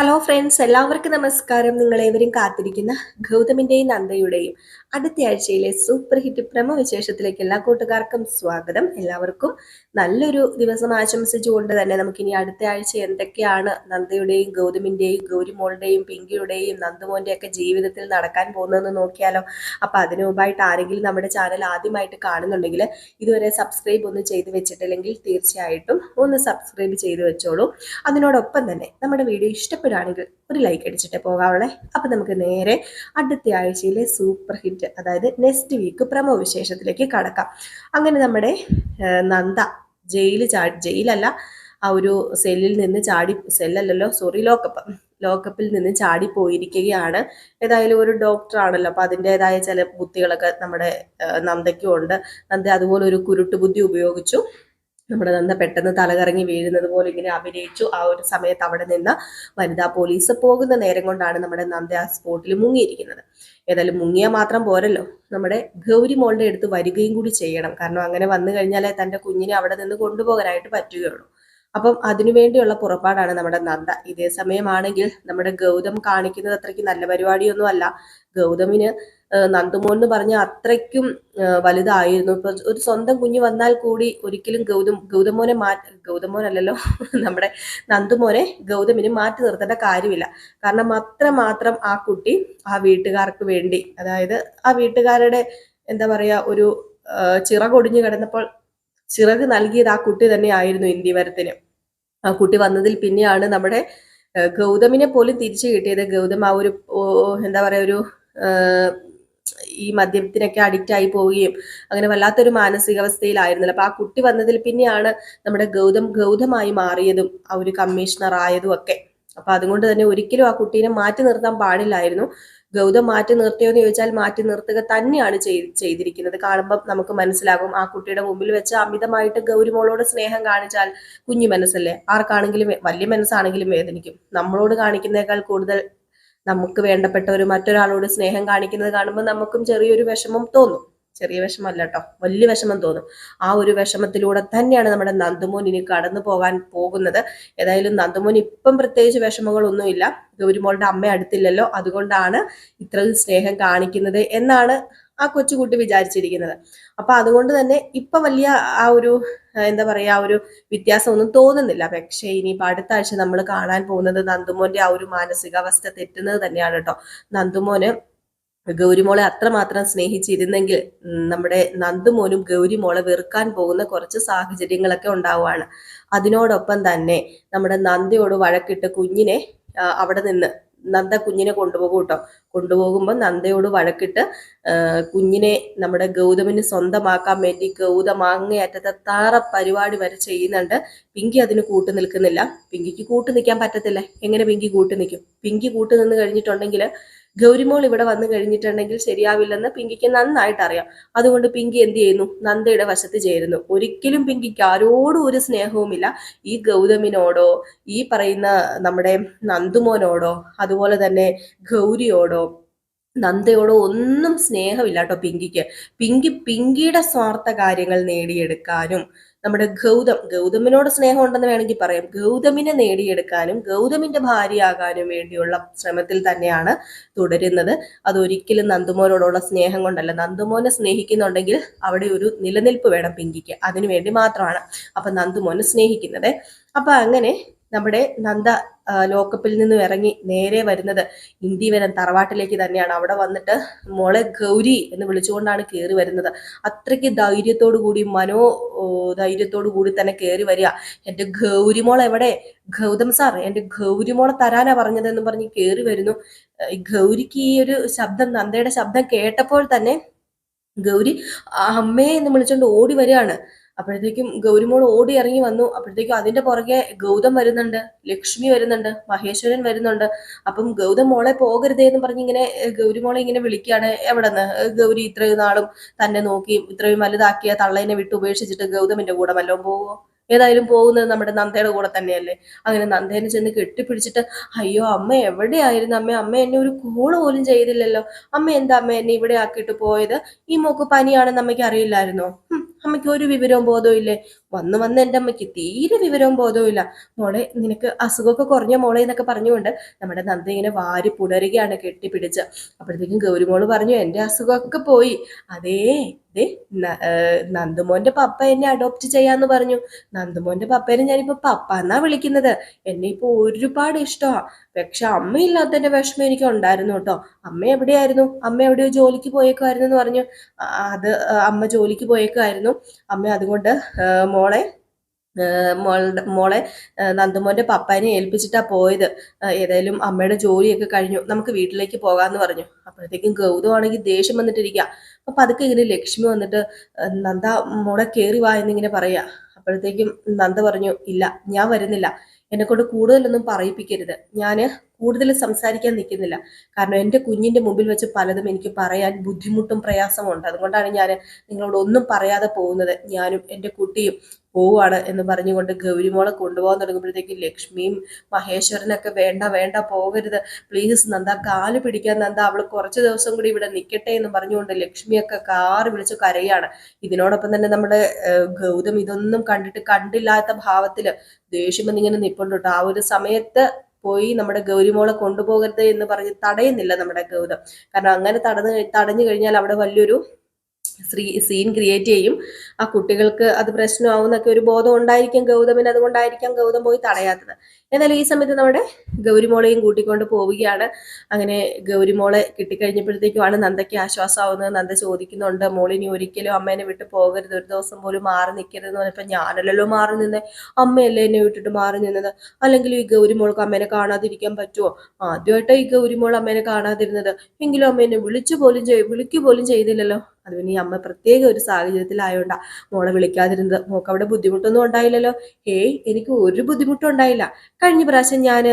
Hello friends, എല്ലാവർക്കും നമസ്കാരം. നിങ്ങളേവരും കാത്തിരിക്കുന്ന ഗൗതമിന്റെയും നന്ദയുടെയും അടുത്ത ആഴ്ചയിലെ സൂപ്പർ ഹിറ്റ് പ്രമവിശേഷത്തിലേക്ക് എല്ലാ കൂട്ടുകാർക്കും സ്വാഗതം. എല്ലാവർക്കും നല്ലൊരു ദിവസം ആശംസിച്ചുകൊണ്ട് തന്നെ നമുക്കിനി അടുത്ത ആഴ്ച എന്തൊക്കെയാണ് നന്ദയുടെയും ഗൗതമിന്റെയും ഗൗരിമോളുടെയും പിങ്കിയുടെയും നന്ദുമോന്റെ ഒക്കെ ജീവിതത്തിൽ നടക്കാൻ പോകുന്നതെന്ന് നോക്കിയാലോ. അപ്പൊ അതിനു മുമ്പായിട്ട് ആരെങ്കിലും നമ്മുടെ ചാനൽ ആദ്യമായിട്ട് കാണുന്നുണ്ടെങ്കിൽ ഇതുവരെ സബ്സ്ക്രൈബ് ഒന്നും ചെയ്ത് വെച്ചിട്ടില്ലെങ്കിൽ തീർച്ചയായിട്ടും ഒന്ന് സബ്സ്ക്രൈബ് ചെയ്ത് വെച്ചോളൂ. അതിനോടൊപ്പം തന്നെ നമ്മുടെ വീഡിയോ ഇഷ്ടപ്പെടുകയാണെങ്കിൽ ഒരു ലൈക്ക് അടിച്ചിട്ട് പോകാവുള്ളേ. അപ്പൊ നമുക്ക് നേരെ അടുത്ത ആഴ്ചയിലെ സൂപ്പർ ഹിറ്റ്, അതായത് നെക്സ്റ്റ് വീക്ക് പ്രമോ വിശേഷത്തിലേക്ക് കടക്കാം. അങ്ങനെ നമ്മുടെ നന്ദ ജയിലല്ല, ആ ഒരു സെല്ലിൽ നിന്ന് സെല്ലല്ലോ സോറി ലോക്കപ്പിൽ നിന്ന് ചാടി പോയിരിക്കുകയാണ്. ഏതായാലും ഒരു ഡോക്ടർ ആണല്ലോ, അപ്പൊ അതിൻ്റെതായ ചില ബുദ്ധികളൊക്കെ നമ്മുടെ നന്ദയ്ക്കും ഉണ്ട്. നന്ദ അതുപോലെ ഒരു കുരുട്ടു ബുദ്ധി ഉപയോഗിച്ചു. നമ്മുടെ നന്ദ പെട്ടെന്ന് തലകറങ്ങി വീഴുന്നത് പോലെ ഇങ്ങനെ അഭിനയിച്ചു. ആ ഒരു സമയത്ത് അവിടെ നിന്ന് വനിതാ പോലീസ് പോകുന്ന നേരം കൊണ്ടാണ് നമ്മുടെ നന്ദ ആ സ്പോട്ടിൽ മുങ്ങിയിരിക്കുന്നത്. ഏതായാലും മുങ്ങിയാൽ മാത്രം പോരല്ലോ, നമ്മുടെ ഗൗരി മോളുടെ അടുത്ത് വരികയും കൂടി ചെയ്യണം. കാരണം അങ്ങനെ വന്നു കഴിഞ്ഞാലേ തൻ്റെ കുഞ്ഞിനെ അവിടെ നിന്ന് കൊണ്ടുപോകാനായിട്ട് പറ്റുകയുള്ളൂ. അപ്പം അതിനുവേണ്ടിയുള്ള പുറപ്പാടാണ് നമ്മുടെ നന്ദ. ഇതേ സമയമാണെങ്കിൽ നമ്മുടെ ഗൗതം കാണിക്കുന്നത് അത്രയ്ക്ക് നല്ല പരിപാടിയൊന്നും അല്ല. ഗൗതമിന് നന്ദുമോൻ എന്ന് പറഞ്ഞ അത്രയ്ക്കും വലുതായിരുന്നു. ഇപ്പൊ ഒരു സ്വന്തം കുഞ്ഞ് വന്നാൽ കൂടി ഒരിക്കലും ഗൗതമോനല്ലല്ലോ നമ്മുടെ നന്ദുമോനെ ഗൗതമിന് മാറ്റി നിർത്തേണ്ട കാര്യമില്ല. കാരണം അത്രമാത്രം ആ കുട്ടി ആ വീട്ടുകാർക്ക് വേണ്ടി, അതായത് ആ വീട്ടുകാരുടെ എന്താ പറയാ, ഒരു ചിറകൊടിഞ്ഞു കിടന്നപ്പോൾ ചിറക് നൽകിയത് ആ കുട്ടി തന്നെ ആയിരുന്നു ഇന്ത്യവരത്തിന്. ആ കുട്ടി വന്നതിൽ പിന്നെയാണ് നമ്മുടെ ഗൗതമിനെ പോലും തിരിച്ചു കിട്ടിയത്. ഗൗതം ആ ഒരു എന്താ പറയാ, ഒരു ഈ മദ്യത്തിനൊക്കെ അഡിക്റ്റ് ആയി പോവുകയും അങ്ങനെ വല്ലാത്തൊരു മാനസികാവസ്ഥയിലായിരുന്നല്ലോ. അപ്പൊ ആ കുട്ടി വന്നതിൽ പിന്നെയാണ് നമ്മുടെ ഗൗതമായി മാറിയതും ആ ഒരു കമ്മീഷണർ ആയതും ഒക്കെ. അപ്പൊ അതുകൊണ്ട് തന്നെ ഒരിക്കലും ആ കുട്ടീനെ മാറ്റി നിർത്താൻ പാടില്ലായിരുന്നു. ഗൗതം മാറ്റി നിർത്തിയോ എന്ന് ചോദിച്ചാൽ മാറ്റി നിർത്തുക തന്നെയാണ് ചെയ്തിരിക്കുന്നത്. കാണുമ്പോൾ നമുക്ക് മനസ്സിലാകും, ആ കുട്ടിയുടെ മുമ്പിൽ വെച്ച് അമിതമായിട്ട് ഗൗരിമോളോട് സ്നേഹം കാണിച്ചാൽ കുഞ്ഞു മനസ്സല്ലേ, ആർക്കാണെങ്കിലും വലിയ മനസ്സാണെങ്കിലും വേദനിക്കും. നമ്മളോട് കാണിക്കുന്നേക്കാൾ കൂടുതൽ നമുക്ക് വേണ്ടപ്പെട്ട ഒരു മറ്റൊരാളോട് സ്നേഹം കാണിക്കുന്നത് കാണുമ്പോൾ നമുക്കും ചെറിയൊരു വിഷമം തോന്നും. ചെറിയ വിഷമല്ല കേട്ടോ, വലിയ വിഷമം തോന്നും. ആ ഒരു വിഷമത്തിലൂടെ തന്നെയാണ് നമ്മുടെ നന്ദുമോൻ ഇനി കടന്നു പോകാൻ പോകുന്നത്. ഏതായാലും നന്ദുമോൻ ഇപ്പം പ്രത്യേകിച്ച് വിഷമങ്ങളൊന്നുമില്ല. ഗൗരിമോളുടെ അമ്മ അടുത്തില്ലല്ലോ, അതുകൊണ്ടാണ് ഇത്രയും സ്നേഹം കാണിക്കുന്നത് എന്നാണ് ആ കൊച്ചുകുട്ടി വിചാരിച്ചിരിക്കുന്നത്. അപ്പൊ അതുകൊണ്ട് തന്നെ ഇപ്പൊ വലിയ ആ ഒരു എന്താ പറയാ, ആ ഒരു വ്യത്യാസം ഒന്നും തോന്നുന്നില്ല. പക്ഷേ ഇനിയിപ്പോ അടുത്ത ആഴ്ച നമ്മൾ കാണാൻ പോകുന്നത് നന്ദുമോന്റെ ആ ഒരു മാനസികാവസ്ഥ തെറ്റുന്നത് തന്നെയാണ് കേട്ടോ. നന്ദുമോന് ഗൗരിമോളെ അത്രമാത്രം സ്നേഹിച്ചിരുന്നെങ്കിൽ നമ്മുടെ നന്ദുമോനും ഗൗരിമോളെ വെറുക്കാൻ പോകുന്ന കുറച്ച് സാഹചര്യങ്ങളൊക്കെ ഉണ്ടാവുകയാണ്. അതിനോടൊപ്പം തന്നെ നമ്മുടെ നന്ദയോട് വഴക്കിട്ട് കുഞ്ഞിനെ അവിടെ നിന്ന് നന്ദ കുഞ്ഞിനെ കൊണ്ടുപോകും കേട്ടോ. കൊണ്ടുപോകുമ്പോൾ നന്ദയോട് വഴക്കിട്ട് കുഞ്ഞിനെ നമ്മുടെ ഗൗതമിന് സ്വന്തമാക്കാൻ വേണ്ടി ഗൗതം അങ്ങേയറ്റത്തെ താറ പരിപാടി വരെ ചെയ്യുന്നുണ്ട്. പിങ്കി അതിന് കൂട്ടു നിൽക്കുന്നില്ല. പിങ്കിക്ക് കൂട്ടു നിൽക്കാൻ പറ്റത്തില്ല. എങ്ങനെ പിങ്കി കൂട്ടു നിൽക്കും? പിങ്കി കൂട്ടു നിന്ന് കഴിഞ്ഞിട്ടുണ്ടെങ്കിൽ ഗൗരിമോൾ ഇവിടെ വന്നു കഴിഞ്ഞിട്ടുണ്ടെങ്കിൽ ശരിയാവില്ലെന്ന് പിങ്കിക്ക് നന്നായിട്ട് അറിയാം. അതുകൊണ്ട് പിങ്കി എന്ത് ചെയ്യുന്നു? നന്ദയുടെ വശത്ത് ചേരുന്നു. ഒരിക്കലും പിങ്കിക്ക് ആരോടും ഒരു സ്നേഹവുമില്ല. ഈ ഗൗതമിനോടോ ഈ പറയുന്ന നമ്മുടെ നന്ദുമോനോടോ അതുപോലെ തന്നെ ഗൗരിയോടോ നന്ദയോടോ ഒന്നും സ്നേഹമില്ല കേട്ടോ പിങ്കിക്ക്. പിങ്കിയുടെ സ്വാർത്ഥ കാര്യങ്ങൾ നേടിയെടുക്കാനും നമ്മുടെ ഗൗതമിനോട് സ്നേഹം ഉണ്ടെന്ന് വേണമെങ്കിൽ പറയാം. ഗൗതമിനെ നേടിയെടുക്കാനും ഗൗതമിന്റെ ഭാര്യയാകാനും വേണ്ടിയുള്ള ശ്രമത്തിൽ തന്നെയാണ് തുടരുന്നത്. അതൊരിക്കലും നന്ദുമോനോടുള്ള സ്നേഹം കൊണ്ടല്ല. നന്ദുമോനെ സ്നേഹിക്കുന്നുണ്ടെങ്കിൽ അവിടെ ഒരു നിലനിൽപ്പ് വേണം പിങ്കിക്ക്, അതിനു വേണ്ടി മാത്രമാണ് അപ്പൊ നന്ദുമോനെ സ്നേഹിക്കുന്നത്. അപ്പൊ അങ്ങനെ നമ്മുടെ നന്ദ ലോക്കപ്പിൽ നിന്നും ഇറങ്ങി നേരെ വരുന്നത് ഇന്ത്യവരം തറവാട്ടിലേക്ക് തന്നെയാണ്. അവിടെ വന്നിട്ട് മോളെ ഗൗരി എന്ന് വിളിച്ചുകൊണ്ടാണ് കയറി വരുന്നത്. അത്രയ്ക്ക് ധൈര്യത്തോടു കൂടി ധൈര്യത്തോടു കൂടി തന്നെ കയറി വരിക. എൻ്റെ ഗൗരിമോൾ എവിടെ? ഗൗതം സാർ, എൻ്റെ ഗൗരിമോളെ തരാനാ പറഞ്ഞതെന്ന് പറഞ്ഞ് കയറി വരുന്നു. ഗൗരിക്ക് ഈ ഒരു ശബ്ദം, നന്ദയുടെ ശബ്ദം കേട്ടപ്പോൾ തന്നെ ഗൗരി അമ്മേ എന്ന് വിളിച്ചുകൊണ്ട് ഓടി വരികയാണ്. അപ്പോഴത്തേക്കും ഗൗരിമോൾ ഓടി ഇറങ്ങി വന്നു. അപ്പോഴത്തേക്കും അതിന്റെ പുറകെ ഗൗതം വരുന്നുണ്ട്, ലക്ഷ്മി വരുന്നുണ്ട്, മഹേശ്വരൻ വരുന്നുണ്ട്. അപ്പം ഗൗതം മോളെ പോകരുതേ എന്ന് പറഞ്ഞ് ഇങ്ങനെ ഗൗരിമോളെ ഇങ്ങനെ വിളിക്കുകയാണ്. എവിടെന്ന്? ഗൗരി ഇത്രയും നാളും തന്നെ നോക്കി ഇത്രയും വലുതാക്കിയ തള്ളേനെ വിട്ട് ഉപേക്ഷിച്ചിട്ട് ഗൗതമിന്റെ കൂടെ വല്ലതും പോവോ? ഏതായാലും പോകുന്നത് നമ്മുടെ നന്ദയുടെ കൂടെ തന്നെയല്ലേ. അങ്ങനെ നന്ദേനെ ചെന്ന് കെട്ടിപ്പിടിച്ചിട്ട്, അയ്യോ അമ്മ എവിടെയായിരുന്നു അമ്മ? അമ്മ എന്നെ ഒരു കോള് പോലും ചെയ്തില്ലല്ലോ. അമ്മ എന്താ അമ്മ എന്നെ ഇവിടെ ആക്കിയിട്ട് പോയത്? ഈ മോക്ക് പനിയാണെന്ന് അമ്മയ്ക്ക് അറിയില്ലായിരുന്നോ? അമ്മയ്ക്ക് ഒരു വിവരവും ബോധവും ഇല്ലേ? വന്ന് വന്ന് എൻ്റെ അമ്മയ്ക്ക് തീരെ വിവരവും ബോധവും ഇല്ല. മോളെ നിനക്ക് അസുഖമൊക്കെ കുറഞ്ഞ മോളെ എന്നൊക്കെ പറഞ്ഞുകൊണ്ട് നമ്മുടെ നന്ദ ഇങ്ങനെ വാരി പുണരുകയാണ് കെട്ടിപ്പിടിച്ച്. അപ്പോഴത്തേക്കും ഗൗരിമോള് പറഞ്ഞു, എൻ്റെ അസുഖമൊക്കെ പോയി. അതേ ദേ നന്ദുമോന്റെ പപ്പ എന്നെ അഡോപ്റ്റ് ചെയ്യാന്ന് പറഞ്ഞു. നന്ദുമോന്റെ പപ്പേനെ ഞാനിപ്പോ പപ്പ എന്നാ വിളിക്കുന്നത്. എന്നെ ഇപ്പൊ ഒരുപാട് ഇഷ്ടമാ. പക്ഷെ അമ്മയില്ലാത്തതിന്റെ വിഷമം എനിക്ക് ഉണ്ടായിരുന്നു കേട്ടോ. അമ്മ എവിടെയായിരുന്നു? അമ്മ എവിടെയോ ജോലിക്ക് പോയേക്കുമായിരുന്നു എന്ന് പറഞ്ഞു. അത് അമ്മ ജോലിക്ക് പോയേക്കുമായിരുന്നു. അമ്മ അതുകൊണ്ട് മോളെ മോളെ നന്ദുമോന്റെ പപ്പാനെ ഏൽപ്പിച്ചിട്ടാ പോയത്. ഏതായാലും അമ്മയുടെ ജോലിയൊക്കെ കഴിഞ്ഞു, നമുക്ക് വീട്ടിലേക്ക് പോകാന്ന് പറഞ്ഞു. അപ്പോഴത്തേക്കും ഗൗതം ആണെങ്കിൽ ദേഷ്യം വന്നിട്ടിരിക്കുക. അപ്പൊ അതൊക്കെ ഇങ്ങനെ ലക്ഷ്മി വന്നിട്ട് നന്ദ മോളെ കേറി വാ എന്നിങ്ങനെ പറയാ. അപ്പോഴത്തേക്കും നന്ദ പറഞ്ഞു, ഇല്ല ഞാൻ വരുന്നില്ല, എന്നെ കൊണ്ട് കൂടുതലൊന്നും പറയിപ്പിക്കരുത്, ഞാൻ കൂടുതൽ സംസാരിക്കാൻ നിൽക്കുന്നില്ല. കാരണം എൻ്റെ കുഞ്ഞിന്റെ മുമ്പിൽ വെച്ച് പലതും എനിക്ക് പറയാൻ ബുദ്ധിമുട്ടും പ്രയാസവും ഉണ്ട്. അതുകൊണ്ടാണ് ഞാൻ നിങ്ങളോട് ഒന്നും പറയാതെ പോകുന്നത്. ഞാനും എൻ്റെ കുട്ടിയും പോവാണ് എന്ന് പറഞ്ഞുകൊണ്ട് ഗൗരിമോളെ കൊണ്ടുപോകാൻ തുടങ്ങുമ്പോഴത്തേക്ക് ലക്ഷ്മിയും മഹേശ്വരനൊക്കെ വേണ്ട വേണ്ട പോകരുത്, പ്ലീസ് നന്ദ കാല് പിടിക്കാൻ നന്ദ, അവൾ കുറച്ച് ദിവസം കൂടി ഇവിടെ നിൽക്കട്ടെ എന്ന് പറഞ്ഞുകൊണ്ട് ലക്ഷ്മിയൊക്കെ കാറ് വിളിച്ച് കരയാണ്. ഇതിനോടൊപ്പം തന്നെ നമ്മുടെ ഗൗതം ഇതൊന്നും കണ്ടിട്ട് കണ്ടില്ലാത്ത ഭാവത്തില് ദേഷ്യം വന്നിങ്ങനെ നിൽപ്പുണ്ട് കേട്ടോ. ആ ഒരു സമയത്ത് പോയി നമ്മുടെ ഗൗരിമോളെ കൊണ്ടുപോകരുത് എന്ന് പറഞ്ഞ് തടയുന്നില്ല നമ്മുടെ ഗൗതം. കാരണം അങ്ങനെ തടഞ്ഞു കഴിഞ്ഞാൽ അവിടെ വലിയൊരു സീൻ ക്രിയേറ്റ് ചെയ്യും. ആ കുട്ടികൾക്ക് അത് പ്രശ്നമാവുന്നൊക്കെ ഒരു ബോധം ഉണ്ടായിരിക്കും ഗൗതമിന്. അതുകൊണ്ടായിരിക്കാം ഗൗതം പോയി തടയാത്തത്. എന്നാലും ഈ സമയത്ത് നമ്മുടെ ഗൗരിമോളെയും കൂട്ടിക്കൊണ്ട് പോവുകയാണ്. അങ്ങനെ ഗൗരിമോളെ കിട്ടിക്കഴിഞ്ഞപ്പോഴത്തേക്കുമാണ് നന്ദയ്ക്ക് ആശ്വാസമാവുന്നത്. നന്ദ ചോദിക്കുന്നുണ്ട്, മോളിനി ഒരിക്കലും അമ്മേനെ വിട്ട് പോകരുത്, ഒരു ദിവസം പോലും മാറി നിൽക്കരുത് എന്ന് പറഞ്ഞപ്പോൾ ഞാനല്ലല്ലോ മാറി നിന്നേ, അമ്മയല്ലേ എന്നെ വിട്ടിട്ട് മാറി നിന്നത്. അല്ലെങ്കിൽ ഈ ഗൗരിമോൾക്ക് അമ്മേനെ കാണാതിരിക്കാൻ പറ്റുമോ? ആദ്യമായിട്ടാണ് ഈ ഗൗരിമോൾ അമ്മേനെ കാണാതിരുന്നത്. എങ്കിലും അമ്മേനെ വിളിക്കുക പോലും ചെയ്തില്ലല്ലോ. അത് പിന്നെ ഈ അമ്മ പ്രത്യേക ഒരു സാഹചര്യത്തിലായോണ്ടാ മോളെ വിളിക്കാതിരുന്നത്. മോൾക്ക് അവിടെ ബുദ്ധിമുട്ടൊന്നും ഉണ്ടായില്ലല്ലോ? ഏയ് എനിക്ക് ഒരു ബുദ്ധിമുട്ടും ഉണ്ടായില്ല. കഴിഞ്ഞ പ്രാവശ്യം ഞാൻ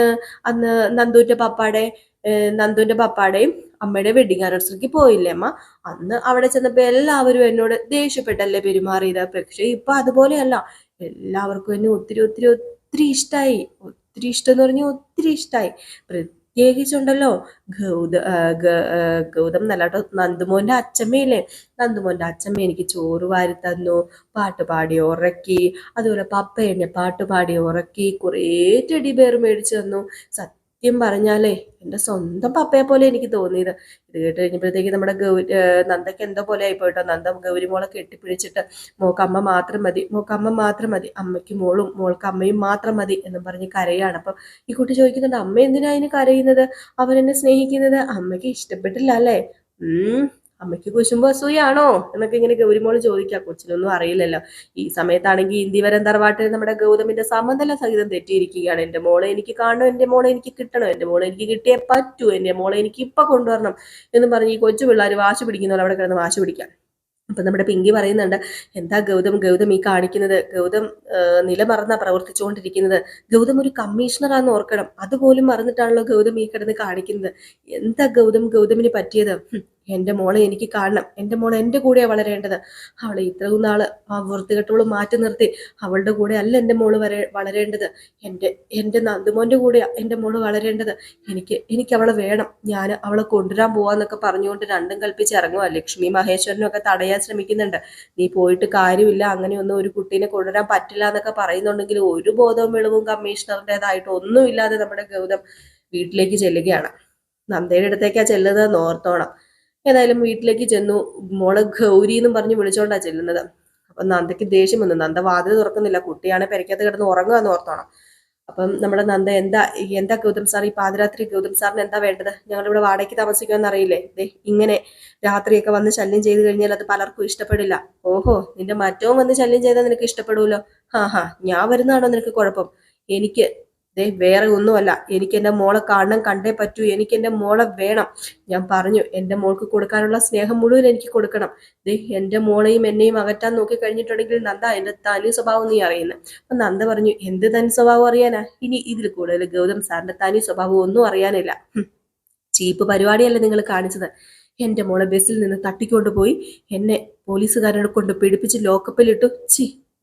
അന്ന് നന്ദുവിന്റെ പപ്പാടേയും അമ്മയുടെ വെഡിങ് ആനിവേഴ്സറിക്ക് പോയില്ലേ അമ്മ? അന്ന് അവിടെ ചെന്നപ്പോ എല്ലാവരും എന്നോട് ദേഷ്യപ്പെട്ടല്ലേ പെരുമാറിയത്. പക്ഷെ ഇപ്പൊ അതുപോലെയല്ല, എല്ലാവർക്കും എന്നെ ഒത്തിരി ഒത്തിരി ഒത്തിരി ഇഷ്ടമായി. ഒത്തിരി ഇഷ്ടം എന്ന് പറഞ്ഞാൽ ഒത്തിരി ഇഷ്ടമായി. പ്രത്യേകിച്ചുണ്ടല്ലോ ഗൗതം എന്നല്ല കേട്ടോ, നന്ദുമോന്റെ അച്ഛമ്മയില്ലേ, നന്ദുമോന്റെ അച്ഛമ്മ എനിക്ക് ചോറ് വാരി തന്നു, പാട്ടുപാടി ഉറക്കി. അതുപോലെ പപ്പ എന്നെ പാട്ടുപാടി ഉറക്കി, കുറേ ടെഡി ബെയർ മേടിച്ചു തന്നു. സത്യം പറഞ്ഞാലേ എൻ്റെ സ്വന്തം പപ്പയെ പോലെ എനിക്ക് തോന്നിയത്. ഇത് കേട്ട് കഴിഞ്ഞപ്പോഴത്തേക്ക് നമ്മുടെ നന്ദയ്ക്ക് എന്തോ പോലെ ആയിപ്പോയിട്ടോ. നന്ദ ഗൗരിമോളെ കെട്ടിപ്പിടിച്ചിട്ട് മോക്കമ്മ മാത്രം മതി, മോക്കമ്മ മാത്രം മതി, അമ്മയ്ക്ക് മോളും മോൾക്ക് അമ്മയും മാത്രം മതി എന്നും പറഞ്ഞ് കരയാണ്. അപ്പം ഈ കുട്ടി ചോദിക്കുന്നുണ്ട്, അമ്മ എന്തിനാ അതിന് കരയുന്നത്? അവൻ എന്നെ സ്നേഹിക്കുന്നത് അമ്മയ്ക്ക് ഇഷ്ടപ്പെട്ടില്ല അല്ലേ? അമ്മയ്ക്ക് കുശുമ്പോ അസൂയാണോ എന്നൊക്കെ ഇങ്ങനെ ഗൗരിമോള് ചോദിക്കാം. കൊച്ചിനൊന്നും അറിയില്ലല്ലോ. ഈ സമയത്താണെങ്കിൽ ഇന്ത്യവരം തറവാട്ടിൽ നമ്മുടെ ഗൗതമിന്റെ സമനില സഹിതം തെറ്റിയിരിക്കുകയാണ്. എൻ്റെ മോളെ എനിക്ക് കാണണം, എൻ്റെ മോളെ എനിക്ക് കിട്ടണം, എൻ്റെ മോളെ എനിക്ക് കിട്ടിയേ പറ്റൂ, എൻ്റെ മോളെ എനിക്ക് ഇപ്പൊ കൊണ്ടുവരണം എന്ന് പറഞ്ഞ് ഈ കൊച്ചു പിള്ളേർ വാശി പിടിക്കുന്നവർ അവിടെ കിടന്ന് വാശി പിടിക്കാം. അപ്പൊ നമ്മുടെ പിങ്കി പറയുന്നുണ്ട്, എന്താ ഗൗതം ഈ കാണിക്കുന്നത്? ഗൗതം നിലമറന്നാ പ്രവർത്തിച്ചുകൊണ്ടിരിക്കുന്നത്. ഗൗതം ഒരു കമ്മീഷണറാന്ന് ഓർക്കണം, അതുപോലും മറന്നിട്ടാണല്ലോ ഗൗതം ഈ കിടന്ന് കാണിക്കുന്നത്. എന്താ ഗൗതമിന് പറ്റിയത്? എൻ്റെ മോളെ എനിക്ക് കാണണം, എൻ്റെ മോളെ എൻ്റെ കൂടെയാണ് വളരേണ്ടത്. അവളെ ഇത്രയും നാള് ആ വൃത്തികെട്ടോള് മാറ്റി നിർത്തി അവളുടെ കൂടെ അല്ല എൻ്റെ മോള് വളരേണ്ടത്. എൻ്റെ നന്ദുമോന്റെ കൂടെയാ എൻ്റെ മോള് വളരേണ്ടത്. എനിക്ക് അവളെ വേണം, ഞാൻ അവളെ കൊണ്ടുവരാൻ പോവാന്നൊക്കെ പറഞ്ഞുകൊണ്ട് രണ്ടും കൽപ്പിച്ച് ഇറങ്ങുക. ലക്ഷ്മി മഹേശ്വരനും ഒക്കെ തടയാൻ ശ്രമിക്കുന്നുണ്ട്. നീ പോയിട്ട് കാര്യമില്ല, അങ്ങനെയൊന്നും ഒരു കുട്ടീനെ കൊണ്ടുവരാൻ പറ്റില്ല എന്നൊക്കെ പറയുന്നുണ്ടെങ്കിൽ ഒരു ബോധവും വെളിവും കമ്മീഷണറിൻ്റെതായിട്ട് ഒന്നുമില്ലാതെ നമ്മുടെ ഗൗതം വീട്ടിലേക്ക് ചെല്ലുകയാണ്. നന്ദയുടെ അടുത്തേക്കാ ചെല്ലുന്നതെന്ന് ഓർത്തോണം. ഏതായാലും വീട്ടിലേക്ക് ചെന്നു. മോളെ ഗൗരി എന്നും പറഞ്ഞ് വിളിച്ചോണ്ടാ ചെല്ലുന്നത്. അപ്പൊ നന്ദയ്ക്ക് ദേഷ്യം വന്നു. നന്ദ വാതിൽ തുറക്കുന്നില്ല, കുട്ടിയാണ് പെരക്കകത്ത് കിടന്ന് ഉറങ്ങുക എന്ന് ഓർത്തോണം. അപ്പം നമ്മുടെ നന്ദ എന്താ ഗൗതം സാർ, ഈ പാതിരാത്രി ഗൗതം സാറിന് എന്താ വേണ്ടത്? ഞങ്ങളിവിടെ വാടകയ്ക്ക് താമസിക്കുമെന്ന് അറിയില്ലേ? ഇങ്ങനെ രാത്രിയൊക്കെ വന്ന് ശല്യം ചെയ്ത് കഴിഞ്ഞാൽ അത് പലർക്കും ഇഷ്ടപ്പെടില്ല. ഓഹോ, നിന്റെ മറ്റവും വന്ന് ശല്യം ചെയ്താൽ നിനക്ക് ഇഷ്ടപ്പെടൂലോ? ഞാൻ വരുന്നതാണോ നിനക്ക് കുഴപ്പം? എനിക്ക് വേറെ ഒന്നുമല്ല, എനിക്ക് എൻ്റെ മോളെ കാണണം, കണ്ടേ പറ്റൂ, എനിക്ക് എൻ്റെ മോളെ വേണം. ഞാൻ പറഞ്ഞു, എൻ്റെ മോൾക്ക് കൊടുക്കാനുള്ള സ്നേഹം മുഴുവൻ എനിക്ക് കൊടുക്കണം. എൻ്റെ മോളെയും എന്നെയും അകറ്റാൻ നോക്കി കഴിഞ്ഞിട്ടുണ്ടെങ്കിൽ നന്ദ എൻ്റെ തനി സ്വഭാവം നീ അറിയുന്നത്. അപ്പൊ നന്ദ പറഞ്ഞു, എന്ത് തനി സ്വഭാവം അറിയാനാ? ഇനി ഇതിൽ കൂടുതൽ ഗൗതം സാറിന്റെ തനി സ്വഭാവം ഒന്നും അറിയാനില്ല. ചീപ്പ് പരിപാടിയല്ലേ നിങ്ങൾ കാണിച്ചത്. എൻ്റെ മോളെ ബസ്സിൽ നിന്ന് തട്ടിക്കൊണ്ടുപോയി എന്നെ പോലീസുകാരനെ കൊണ്ട് പിടിപ്പിച്ച് ലോക്കപ്പിലിട്ടു.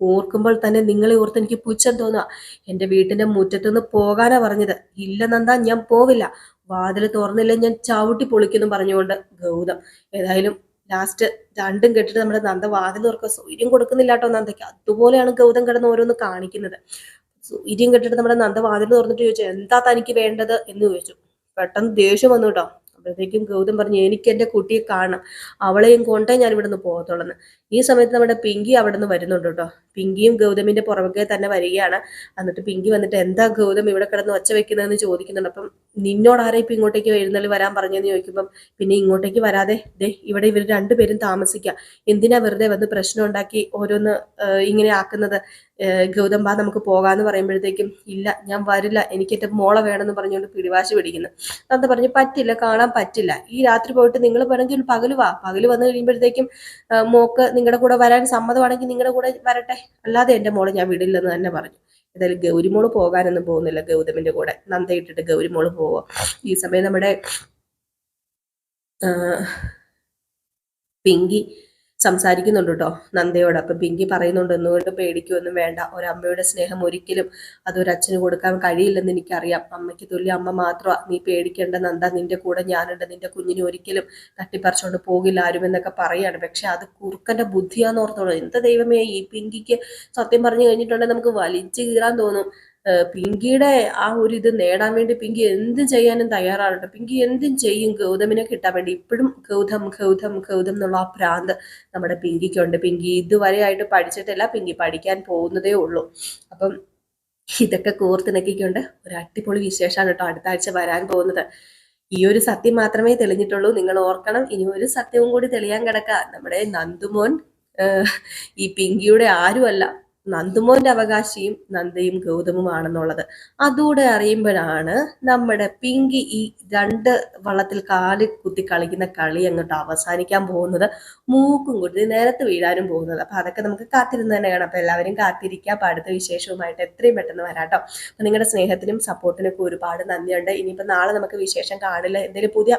ഓർക്കുമ്പോൾ തന്നെ നിങ്ങളെ ഓർത്ത് എനിക്ക് പുച്ഛം തോന്നുക. എൻ്റെ വീട്ടിന്റെ മുറ്റത്തുനിന്ന് പോകാനാ പറഞ്ഞത്. ഇല്ല നന്ദ, ഞാൻ പോവില്ല, വാതിൽ തുറന്നില്ല, ഞാൻ ചവിട്ടി പൊളിക്കുന്നു പറഞ്ഞുകൊണ്ട് ഗൗതം ഏതായാലും ലാസ്റ്റ് രണ്ടും കെട്ടിട്ട് നമ്മുടെ നന്ദ വാതിൽ തുറക്കുക, സൗര്യം കൊടുക്കുന്നില്ല കേട്ടോ നന്ദയ്ക്ക്. അതുപോലെയാണ് ഗൗതം കിടന്ന് ഓരോന്ന് കാണിക്കുന്നത്. സൗര്യം കെട്ടിട്ട് നമ്മുടെ നന്ദ വാതിൽ തുറന്നിട്ട് ചോദിച്ചു, എന്താ തനിക്ക് വേണ്ടത് എന്ന് ചോദിച്ചു. പെട്ടെന്ന് ദേഷ്യം വന്നു കേട്ടോ. അപ്പോഴത്തേക്കും ഗൗതം പറഞ്ഞു, എനിക്ക് എൻ്റെ കുട്ടിയെ കാണണം, അവളെയും കൊണ്ടേ ഞാൻ ഇവിടുന്ന് പോകത്തുള്ളെന്ന്. ഈ സമയത്ത് നമ്മുടെ പിങ്കി അവിടെ നിന്ന് വരുന്നുണ്ട് കേട്ടോ. പിങ്കിയും ഗൗതമിന്റെ പുറകെ തന്നെ വരികയാണ്. എന്നിട്ട് പിങ്കി വന്നിട്ട്, എന്താ ഗൗതം ഇവിടെ കിടന്ന് ഒച്ച വെക്കുന്നതെന്ന് ചോദിക്കുന്നുണ്ട്. അപ്പം നിന്നോട് ആരാ ഇപ്പൊ ഇങ്ങോട്ടേക്ക് എഴുന്നള്ളി വരാൻ പറഞ്ഞെന്ന് ചോദിക്കുമ്പം, പിന്നെ ഇങ്ങോട്ടേക്ക് വരാതെ ഇവിടെ ഇവർ രണ്ടുപേരും താമസിക്കുക, എന്തിനാ വെറുതെ വന്ന് പ്രശ്നം ഉണ്ടാക്കി ഓരോന്ന് ഇങ്ങനെ ആക്കുന്നത്, ഗൗതം ബാ നമുക്ക് പോകാന്ന് പറയുമ്പോഴത്തേക്കും, ഇല്ല ഞാൻ വരില്ല, എനിക്ക് എൻ്റെ മോളെ വേണമെന്ന് പറഞ്ഞുകൊണ്ട് പിടിവാശി പിടിക്കുന്നു. നന്ദ പറഞ്ഞു, പറ്റില്ല, കാണാൻ പറ്റില്ല, ഈ രാത്രി പോയിട്ട് നിങ്ങൾ വേണമെങ്കിൽ പകല് വാ, പകല് വന്നു കഴിയുമ്പോഴത്തേക്കും മോക്ക് നിങ്ങളുടെ കൂടെ വരാൻ സമ്മതമാണെങ്കിൽ നിങ്ങളുടെ കൂടെ വരട്ടെ, അല്ലാതെ എൻ്റെ മോളെ ഞാൻ വിടില്ലെന്ന് തന്നെ പറഞ്ഞു. ഏതായാലും ഗൗരിമോള് പോകാനൊന്നും പോകുന്നില്ല ഗൗതമിന്റെ കൂടെ. നന്ദ ഇട്ടിട്ട് ഗൗരിമോള് പോവുക. ഈ സമയം നമ്മുടെ പിങ്കി സംസാരിക്കുന്നുണ്ട് കേട്ടോ നന്ദയോട്. അപ്പം പിങ്കി പറയുന്നുണ്ട്, ഒന്നുകൊണ്ട് പേടിക്കൊന്നും വേണ്ട, ഒരമ്മയുടെ സ്നേഹം ഒരിക്കലും അതൊരച്ഛന് കൊടുക്കാൻ കഴിയില്ലെന്ന് എനിക്കറിയാം, അമ്മയ്ക്ക് തുല്യം അമ്മ മാത്രമാണ്, നീ പേടിക്കേണ്ട നന്ദ, നിന്റെ കൂടെ ഞാനുണ്ട്, നിന്റെ കുഞ്ഞിനെ ഒരിക്കലും തട്ടിപ്പറിച്ചുകൊണ്ട് പോകില്ല ആരും എന്നൊക്കെ പറയാണ്. പക്ഷെ അത് കുറുക്കന്റെ ബുദ്ധിയാന്ന് ഓർത്തോളൂ. എന്താ ദൈവമേ, ഈ പിങ്കിക്ക് സത്യം പറഞ്ഞു കഴിഞ്ഞിട്ടുണ്ടെങ്കിൽ നമുക്ക് വലിച്ചു കീറാൻ തോന്നും. പിങ്കിയുടെ ആ ഒരു ഇത് നേടാൻ വേണ്ടി പിങ്കി എന്തും ചെയ്യാനും തയ്യാറാണ്. പിങ്കി എന്തും ചെയ്യും ഗൗതമിനെ കിട്ടാൻ വേണ്ടി. ഇപ്പോഴും ഗൗതം ഗൗതം ഗൗതം എന്നുള്ള ആ ഭ്രാന്ത് നമ്മുടെ പിങ്കിക്കുണ്ട്. പിങ്കി ഇതുവരെ ആയിട്ട് പഠിച്ചിട്ടില്ല, പിങ്കി പഠിക്കാൻ പോകുന്നതേ ഉള്ളൂ. അപ്പം ഇതൊക്കെ കോർത്തിണക്കിക്കൊണ്ട് ഒരു അടിപൊളി വിശേഷമാണ് കേട്ടോ അടുത്ത ആഴ്ച വരാൻ പോകുന്നത്. ഈ ഒരു സത്യം മാത്രമേ തെളിഞ്ഞിട്ടുള്ളൂ, നിങ്ങൾ ഓർക്കണം. ഇനി ഒരു സത്യവും കൂടി തെളിയാൻ കിടക്കുക. നമ്മുടെ നന്ദുമോൻ ഈ പിങ്കിയുടെ ആരുമല്ല, നന്ദുമോന്റെ അവകാശിയും നന്ദയും ഗൗതമുമാണെന്നുള്ളത് അതുകൂടെ അറിയുമ്പോഴാണ് നമ്മുടെ പിങ്കി ഈ രണ്ട് വള്ളത്തിൽ കാല് കുത്തി കളിക്കുന്ന കളി അങ്ങോട്ട് അവസാനിക്കാൻ പോകുന്നത്, മൂക്കും കുത്തി നേരത്ത് വീഴാനും പോകുന്നത്. അപ്പൊ അതൊക്കെ നമുക്ക് കാത്തിരുന്ന് തന്നെ കാണാം. അപ്പൊ എല്ലാവരും കാത്തിരിക്കുക. അപ്പൊ അടുത്ത വിശേഷവുമായിട്ട് എത്രയും പെട്ടെന്ന് വരാട്ടോ. അപ്പൊ നിങ്ങളുടെ സ്നേഹത്തിനും സപ്പോർട്ടിനും ഒക്കെ ഒരുപാട് നന്ദിയുണ്ട്. ഇനിയിപ്പോ നാളെ നമുക്ക് വിശേഷം കാണില്ല, എന്തെങ്കിലും പുതിയ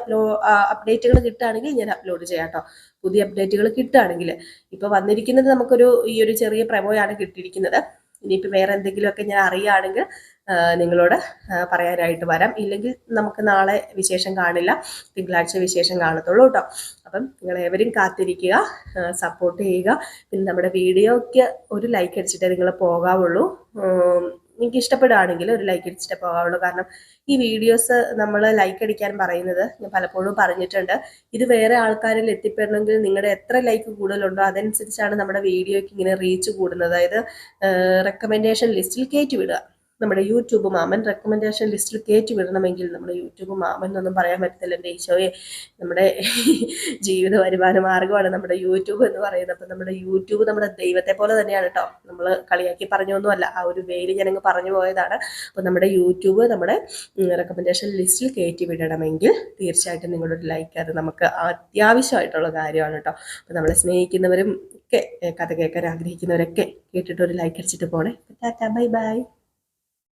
അപ്ഡേറ്റുകൾ കിട്ടുകയാണെങ്കിൽ ഞാൻ അപ്ലോഡ് ചെയ്യാം കേട്ടോ. പുതിയ അപ്ഡേറ്റുകൾ കിട്ടുകയാണെങ്കിൽ. ഇപ്പൊ വന്നിരിക്കുന്നത് നമുക്കൊരു ഈ ഒരു ചെറിയ പ്രമോയാണ് കിട്ടിയിരിക്കുന്നത്. ഇനിയിപ്പോൾ വേറെ എന്തെങ്കിലുമൊക്കെ ഞാൻ അറിയുകയാണെങ്കിൽ നിങ്ങളോട് പറയാനായിട്ട് വരാം. ഇല്ലെങ്കിൽ നമുക്ക് നാളെ വിശേഷം കാണില്ല, തിങ്കളാഴ്ച വിശേഷം കാണത്തുള്ളൂ കേട്ടോ. അപ്പം നിങ്ങളേവരും കാത്തിരിക്കുക, സപ്പോർട്ട് ചെയ്യുക. പിന്നെ നമ്മുടെ വീഡിയോയ്ക്ക് ഒരു ലൈക്ക് അടിച്ചിട്ടേ നിങ്ങൾ പോകാവുള്ളൂ. നിങ്ങൾക്ക് ഇഷ്ടപ്പെടുകയാണെങ്കിൽ ഒരു ലൈക്ക് അടിച്ചിട്ടേ പോകാവുള്ളൂ. കാരണം ഈ വീഡിയോസ് നമ്മൾ ലൈക്ക് അടിക്കാൻ പറയുന്നത് ഞാൻ പലപ്പോഴും പറഞ്ഞിട്ടുണ്ട്. ഇത് വേറെ ആൾക്കാരിൽ എത്തിപ്പെടണമെങ്കിൽ നിങ്ങളുടെ എത്ര ലൈക്ക് കൂടുതലുണ്ടോ അതനുസരിച്ചാണ് നമ്മുടെ വീഡിയോയ്ക്ക് ഇങ്ങനെ റീച്ച് കൂടുന്നത്. അതായത് റെക്കമെൻഡേഷൻ ലിസ്റ്റിൽ കയറ്റി വിടുക. നമ്മുടെ യൂട്യൂബ് മാമൻ റെക്കമെൻഡേഷൻ ലിസ്റ്റിൽ കയറ്റി വിടണമെങ്കിൽ നമ്മുടെ യൂട്യൂബ് മാമൻ എന്നൊന്നും പറയാൻ പറ്റത്തില്ല എൻ്റെ ഈശോയെ. നമ്മുടെ ജീവിത വരുമാന മാർഗമാണ് നമ്മുടെ യൂട്യൂബ് എന്ന് പറയുന്നത്. അപ്പം നമ്മുടെ യൂട്യൂബ് നമ്മുടെ ദൈവത്തെ പോലെ തന്നെയാണ് കേട്ടോ. നമ്മൾ കളിയാക്കി പറഞ്ഞൊന്നുമല്ല, ആ ഒരു വേലി ഞാനങ്ങ് പറഞ്ഞു പോയതാണ്. അപ്പം നമ്മുടെ യൂട്യൂബ് നമ്മുടെ റെക്കമെൻഡേഷൻ ലിസ്റ്റിൽ കയറ്റി വിടണമെങ്കിൽ തീർച്ചയായിട്ടും നിങ്ങളുടെ ഒരു ലൈക്ക് അത് നമുക്ക് അത്യാവശ്യമായിട്ടുള്ള കാര്യമാണ് കേട്ടോ. അപ്പം നമ്മളെ സ്നേഹിക്കുന്നവരും ഒക്കെ കഥ കേൾക്കാൻ ആഗ്രഹിക്കുന്നവരൊക്കെ കേട്ടിട്ട് ഒരു ലൈക്ക് അടിച്ചിട്ട് പോണേ. Tata, bye bye.